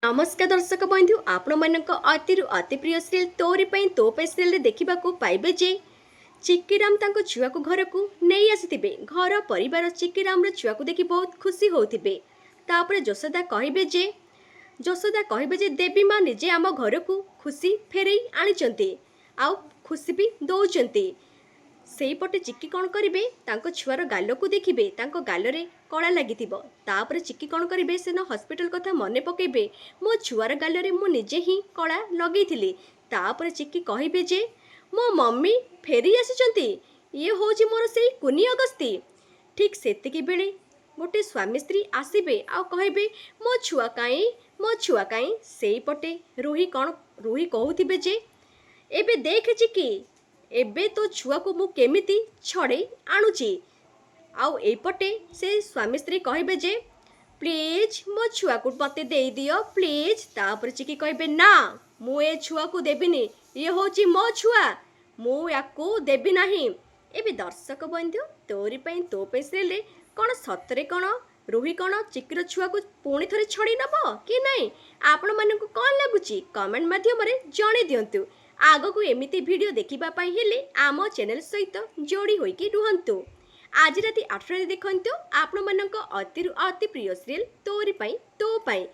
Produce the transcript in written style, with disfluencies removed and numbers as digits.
नमस्कार दर्शक बंधु आपण मानक अति अति प्रिय सीरियल तोरी पई तो पे सीरियल देखा पाइबे जे चिक्कीराम तांको छुआ को घर को नहीं आसीथिबे। घर परिवार चिक्कीराम छुआ को देखि बहुत खुशी होथिबे। तापरे जशोदा कहबे जे देवी माँ निजे आम घर को खुशी फेरई आनिचंती आउ खुशी भी दौचंती। सेहीपटे चिक्की कौन करेंगे तांको छुआर गाल को देखिए तांको गालरे कला लगी तापर चिक्की कौन करेंगे सेन हॉस्पिटल कथा मन पकेबे मो छुआर गालरे मु निजे ही कला लगे तापर चिक्की कहबे जे मो मम्मी फेरी आसी ये हूँ मोर से कुनी अगस्ती। ठीक सेतिकी बेले गोटे स्वामी स्त्री आसबे आ कहबे मो छुआ काई से पटे रूही कहूथिबे जे एबे देख चिक्की एबे तो छुआ को मु केमिति छड़े आणुची आउ एपटे से स्वामी स्त्री कहबे जे प्लीज मो छुआ को मते दे दियो प्लीज। तापर चिकी कहबे ना मु ए छुआ को देबिनी ये होची मो छुआ मु याकू देबी नाही। एबे दर्शक बंधु तोरी पई तो पे सीरियल कौन सतरे कौन रूही कौन चिक्कीर छुआ को पुणी थरे छड़ी नब कि नहीं आपण मानकु कौन लागुची कमेंट माध्यम रे जणे दियंतु। आग को एमिती वीडियो देखिबा पई हेले आम चैनल सहित जोड़ी होइकी रुहंतु। आज राति 8 देखंतु आपण मानक अति प्रिय सीरियल तोरी पई तो पई।